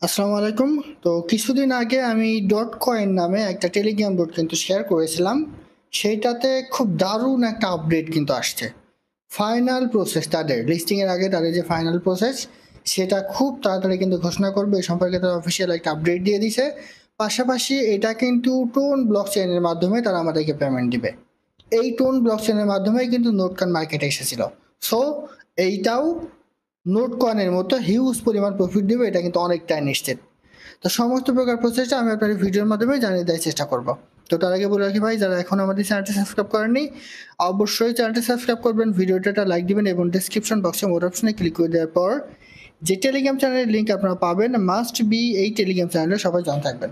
আসসালামু আলাইকুম। তো কিছুদিন আগে আমি ডট কয়েন নামে একটা টেলিগ্রাম বোর্ড কিন্তু শেয়ার করেছিলাম। সেইটাতে খুব দারুণ একটা আপডেট কিন্তু আসছে। ফাইনাল প্রসেস তাদের লিস্টিংয়ের আগে তাদের যে ফাইনাল প্রসেস সেটা খুব তাড়াতাড়ি কিন্তু ঘোষণা করবে। এই সম্পর্কে তারা অফিসিয়াল একটা আপডেট দিয়ে দিছে। পাশাপাশি এটা কিন্তু টোন ব্লক চেইনের মাধ্যমে তারা আমাদেরকে পেমেন্ট দিবে। এই টোন ব্লক চেইনের মাধ্যমেই কিন্তু নোটকয়েন মার্কেটে এসেছিল। সো এইটাও নোট কয়েনের মতো হিউজ পরিমাণ প্রফিট দেবে, এটা কিন্তু অনেকটাই নিশ্চিত। তো সমস্ত প্রকার প্রসেসটা আমি আপনার ভিডিওর মাধ্যমে জানিয়ে দেওয়ার চেষ্টা করব। তো তার আগে বলে রাখি ভাই, যারা এখন আমাদের চ্যানেলটি সাবস্ক্রাইব করেননি অবশ্যই চ্যানেলটি সাবস্ক্রাইব করবেন, ভিডিওটা একটা লাইক দিবেন এবং ডিসক্রিপশন বক্সে মোর অপশনে ক্লিক করে দেওয়ার পর যে টেলিগ্রাম চ্যানেলের লিঙ্ক আপনারা পাবেন, মাস্ট বি এই টেলিগ্রাম চ্যানেলে সবাই জয়েন থাকবেন।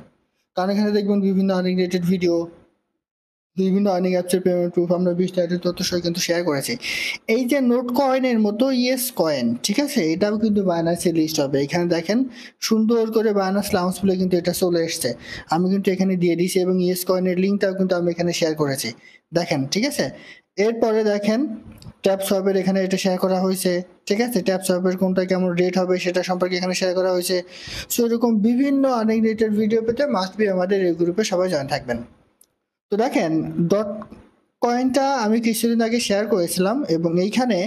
কারণ এখানে দেখবেন বিভিন্ন আর্নিং রিলেটেড ভিডিও, বিভিন্ন আর্নিং অ্যাপসের পেমেন্ট প্রুফ আমরা বিস্তারিত তথ্য সহ কিন্তু শেয়ার করেছি। এই যে নোট কয়েনের মতো ইয়েস কয়েন, ঠিক আছে, এটাও কিন্তু বাইনান্সে লিস্ট হবে। এখানে দেখেন সুন্দর করে বাইনান্স লাউঞ্জ বলে কিন্তু এটা চলে এসছে। আমি কিন্তু এখানে দিয়ে দিয়েছি এবং ইয়েস কয়েনের লিঙ্কটাও কিন্তু আমি এখানে শেয়ার করেছি। দেখেন, ঠিক আছে। এরপরে দেখেন ট্যাপ সোয়াপের এখানে এটা শেয়ার করা হয়েছে। ঠিক আছে, ট্যাপ সোয়াপের কোনটা কেমন রেট হবে সেটা সম্পর্কে এখানে শেয়ার করা হয়েছে। সো এরকম বিভিন্ন আর্নিং রিলেটেড ভিডিও পেতে মাস্ট বি আমাদের এই গ্রুপে সবাই জয়েন থাকবেন। তো দেখেন, ডট কয়েনটা আমি কিছুদিন আগে শেয়ার করেছিলাম এবং এইখানে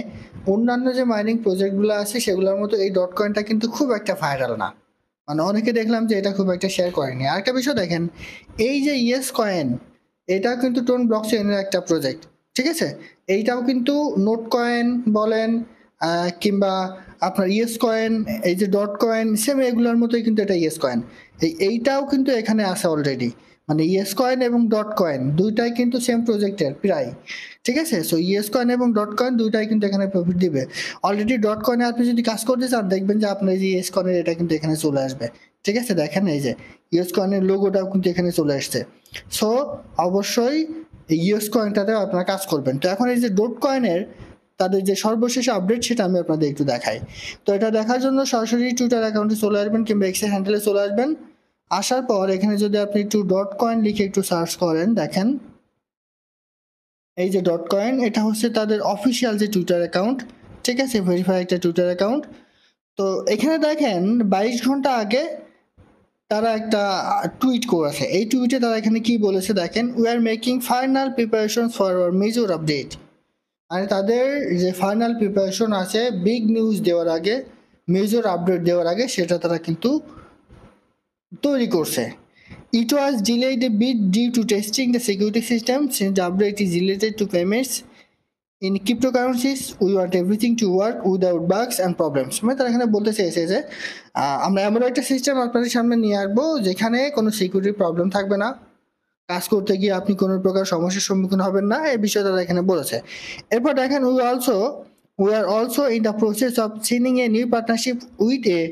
অন্যান্য যে মাইনিং প্রজেক্টগুলো আছে সেগুলোর মতো এই ডট কয়েনটা কিন্তু খুব একটা ভাইরাল না। মানে অনেকে দেখলাম যে এটা খুব একটা শেয়ার করেনি। আরেকটা বিষয় দেখেন, এই যে ইয়েস কয়েন, এটাও কিন্তু টোন ব্লক চেইনের একটা প্রজেক্ট। ঠিক আছে, এইটাও কিন্তু নোট কয়েন বলেন কিংবা আপনার ইয়েস কয়েন, এই যে ডট কয়েন সেম এগুলোর মতোই কিন্তু এটা ইয়েস কয়েন। এইটাও কিন্তু এখানে আছে অলরেডি। মানে ইয়েস কয়েন এবং ডট কয়েন দুইটাই কিন্তু সেম প্রজেক্টের প্রায়। ঠিক আছে, সো ইয়েস কয়েন এবং ডট কয়েন দুইটাই কিন্তু এখানে প্রফিট দিবে। অলরেডি ডট কয়েনে আপনি যদি কাজ করতে চান দেখবেন যে আপনার এই যে ইয়েস কয়েনের এটা কিন্তু এখানে চলে আসবে। ঠিক আছে, দেখেন এই যে ইয়েস কয়েনের লোগোটাও কিন্তু এখানে চলে আসছে। সো অবশ্যই ইয়েস কয়েনটাতে আপনারা কাজ করবেন। তো এখন এই যে ডট কয়েনের তাদের যে সর্বশেষ আপডেট সেটা আমি আপনাদের একটু দেখাই। তো এটা দেখার জন্য সরাসরি টুইটার অ্যাকাউন্টে চলে আসবেন কিংবা এক্সের হ্যান্ডেলে চলে আসবেন। আসার পর এখানে যদি আপনি একটু ডট কয়েন লিখে একটু সার্চ করেন, দেখেন এই যে ডট কয়েন, এটা হচ্ছে তাদের অফিসিয়াল যে টুইটার অ্যাকাউন্ট। ঠিক আছে, ভেরিফাই একটা টুইটার অ্যাকাউন্ট। তো এখানে দেখেন 22 ঘন্টা আগে তারা একটা টুইট করেছে। এই টুইটে তারা এখানে কি বলেছে দেখেন, we are making final preparation for our major update. মানে তাদের যে ফাইনাল প্রিপারেশন আছে বিগ নিউজ দেওয়ার আগে, মেজর আপডেট দেওয়ার আগে, সেটা তারা কিন্তু তৈরি করছে। It was delayed a bit due to testing the security system since the update is related to payments. In cryptocurrencies, we want everything to work without bugs and problems. মানে তারা এখানে বলতে চেয়েছে যে আমরা এমন একটা সিস্টেম আপনাদের সামনে নিয়ে আসবো যেখানে কোনো সিকিউরিটি প্রবলেম থাকবে না, কাজ করতে গিয়ে আপনি কোনো প্রকার সমস্যার সম্মুখীন হবেন না, এই বিষয়ে তারা এখানে বলেছে। এরপর দেখেন, we are also in the process of signing a new partnership with a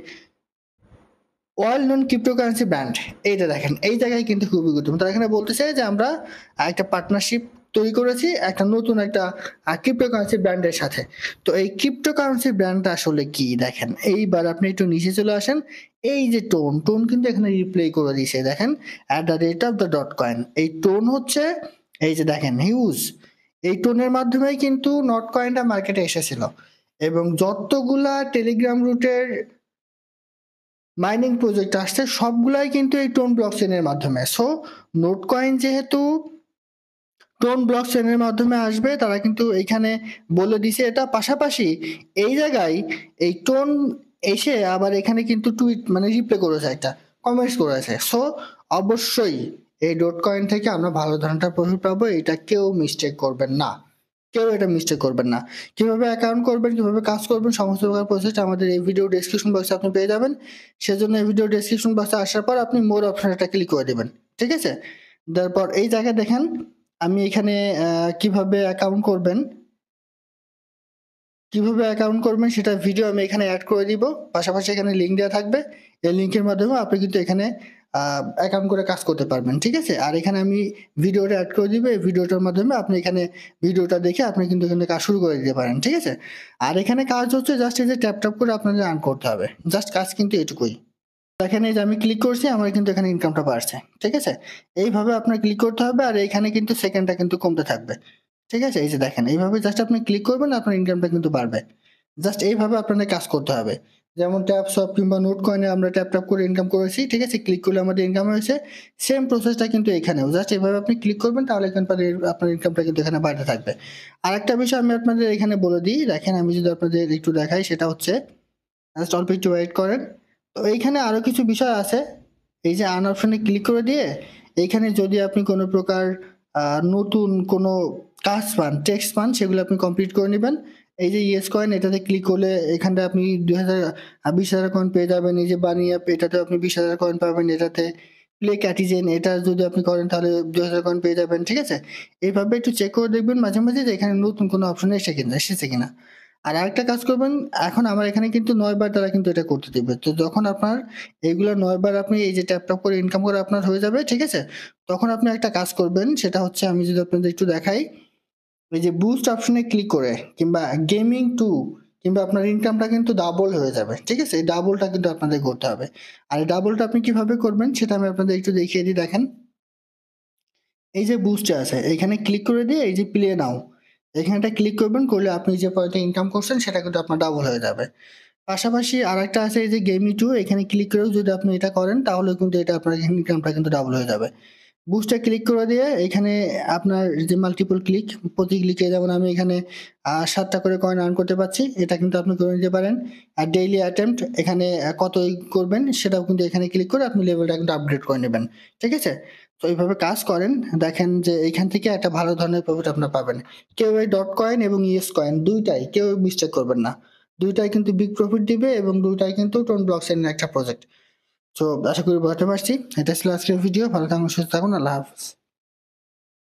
world non cryptocurrency brand. এইটা দেখেন, এই জায়গায় কিন্তু খুবই গুরুত্বপূর্ণ। তারা এখানে বলতে চাই যে আমরা একটা পার্টনারশিপ তৈরি করেছি একটা নতুন একটা ক্রিপ্টোকারেন্সি ব্র্যান্ডের সাথে। তো এই ক্রিপ্টোকারেন্সি ব্র্যান্ডটা আসলে কি দেখেন, এইবার আপনি একটু নিচে চলে আসেন। এই যে টোন টোন কিন্তু এখানে রিপ্লে করে দিয়েছে, দেখেন at the rate of the dot coin. এই টোন হচ্ছে এই যে দেখেন হিউজ। এই টোনের মাধ্যমেই কিন্তু নট কয়েনটা মার্কেটে এসেছিল এবং যতগুলা টেলিগ্রাম রুটের মাইনিং প্রজেক্ট আসছে সবগুলাই কিন্তু এই টোন ব্লক চেনের মাধ্যমে। সো নোট কয়েন যেহেতু টোন ব্লক চেনের মাধ্যমে আসবে, তারা কিন্তু এইখানে বলে দিছে এটা। পাশাপাশি এই জায়গায় এই টোন এসে আবার এখানে কিন্তু টুইট মানে রিপ্লে করেছে, একটা কমেন্টস করেছে। সো অবশ্যই এই ডট কয়েন থেকে আমরা ভালো ধরনের প্রফিট পাবো, এটা কেউ মিস্টেক করবেন না, কেউ এটা মিস্টেক করবেন না। কিভাবে অ্যাকাউন্ট করবেন, কিভাবে কাজ করবেন, সমস্ত প্রকার প্রসেসটা আমাদের এই ভিডিও ডেসক্রিপশন বক্সে আপনি পেয়ে যাবেন। সেজন্য এই ভিডিও ডেসক্রিপশন বক্সে আসার পর আপনি মোর অপশনটা ক্লিক করে দেবেন। ঠিক আছে, তারপর এই জায়গায় দেখেন আমি এখানে কিভাবে অ্যাকাউন্ট করবেন, সেটা ভিডিও আমি এখানে অ্যাড করে দিব। পাশাপাশি এখানে লিঙ্ক দেওয়া থাকবে, এই লিঙ্কের মাধ্যমে আপনি কিন্তু এখানে অ্যাকাউন্ট করে কাজ করতে পারবেন। ঠিক আছে, আর এখানে আমি ভিডিওটা অ্যাড করে দিব। এই ভিডিওটার মাধ্যমে আপনি এখানে ভিডিওটা দেখে আপনি কিন্তু এখানে কাজ শুরু করে দিতে পারেন। ঠিক আছে, আর এখানে কাজ হচ্ছে জাস্ট এই যে ট্যাপ ট্যাপ করে আপনাদের আর্ন করতে হবে, জাস্ট কাজ কিন্তু এটুকুই। দেখেন এই যে আমি ক্লিক করছি, আমার কিন্তু এখানে ইনকামটা বাড়ছে। ঠিক আছে, এইভাবে আপনার ক্লিক করতে হবে আর এইখানে কিন্তু সেকেন্ডটা কিন্তু কমতে থাকবে। ঠিক আছে, এই যে দেখেন এইভাবে জাস্ট আপনি ক্লিক করবেন, আপনার ইনকামটা কিন্তু বাড়বে। জাস্ট এইভাবে আপনাদের কাজ করতে হবে। যেমন ট্যাপ সব কিংবা নোট কয়েনে আমরা ট্যাপ ট্যাপ করে ইনকাম করেছি, ঠিক আছে, ক্লিক করলে আমাদের ইনকাম হয়েছে। সেম প্রসেসটা কিন্তু এখানেও, জাস্ট এভাবে আপনি ক্লিক করবেন, তাহলে কিন্তু আপনার ইনকামটা কিন্তু এখানে বাড়তে থাকবে। আর একটা বিষয় আমি আপনাদের এখানে বলে দিই, দেখেন আমি যদি আপনাদের একটু দেখাই, সেটা হচ্ছে জাস্ট অল্প একটু ওয়েট করেন। তো এইখানে আরো কিছু বিষয় আছে, এই যে আর্ন অপশনে ক্লিক করে দিয়ে এইখানে যদি আপনি কোনো প্রকার নতুন কোনো কাজ পান, টেক্সট পান, সেগুলো আপনি কমপ্লিট করে নেবেন। এই যে ইয়েস কয়েন, এটাতে ক্লিক করলে এখানটা আপনি 20,000 কয়েন পেয়ে যাবেন। এই যে বানি অ্যাপ, এটাতে আপনি 20,000 কয়েন পাবেন। এটাতে প্লে ক্যাটিজেন, এটা যদি আপনি করেন তাহলে 2,000 কয়েন পেয়ে যাবেন, ঠিক আছে। এইভাবে একটু চেক করে দেখবেন মাঝে মাঝে যে এখানে নতুন কোনো অপশন এসেছে কিনা। আর আরেকটা কাজ করবেন, এখন আমার এখানে কিন্তু 9 বার তারা কিন্তু এটা করতে দিবে। তো যখন আপনার এইগুলো 9 বার আপনি এই যে ট্যাপ ট্যাপ করে ইনকাম করে আপনার হয়ে যাবে, ঠিক আছে, তখন আপনি একটা কাজ করবেন, সেটা হচ্ছে আমি যদি আপনাদের একটু দেখাই, এই যে বুস্ট অপশনে ক্লিক করে কিংবা গেমিং টু, কিংবা আপনার ইনকামটা কিন্তু ডাবল হয়ে যাবে, ঠিক আছে। এই ডাবলটা কিন্তু আপনাদের করতে হবে। আর এই ডাবলটা আপনি কিভাবে করবেন সেটা আমি আপনাদের একটু দেখিয়ে দিই। দেখেন এই যে বুস্টে আছে, এখানে ক্লিক করে দিয়ে এই যে প্লে নাও, এখানটা ক্লিক করবেন, করলে আপনি যে পয়েন্টে ইনকাম করছেন সেটা কিন্তু আপনার ডাবল হয়ে যাবে। পাশাপাশি আরেকটা আছে এই যে গেমি টু, এখানে ক্লিক করেও যদি আপনি এটা করেন তাহলে কিন্তু এটা আপনার ইনকামটা কিন্তু ডাবল হয়ে যাবে। বুস্টে ক্লিক করে দিয়ে এখানে আপনার যে মাল্টিপল ক্লিক, প্রতি ক্লিকে যেমন আমি এখানে 7টা করে কয়েন আর্ন করতে পারছি, এটা কিন্তু আপনি করে নিতে পারেন। আর ডেইলি অ্যাটেম্প্ট এখানে কতই করবেন সেটাও কিন্তু এখানে ক্লিক করে আপনি লেভেলটা কিন্তু আপগ্রেড করে নেবেন, ঠিক আছে। তো এইভাবে কাজ করেন, দেখেন যে এখান থেকে একটা ভালো ধরনের প্রফিট আপনার পাবেন। কেউ এই ডট কয়েন এবং ইএস কয়েন দুইটাই কেউ মিস্টেক করবেন না, দুইটাই কিন্তু বিগ প্রফিট দিবে এবং দুইটাই কিন্তু টোন ব্লকচেইনের একটা প্রজেক্ট। তো আশা করি বুঝতে পারছি। এটা ছিল আজকের ভিডিও। ভালো থাকুন, সুস্থ থাকুন, আল্লাহ হাফেজ।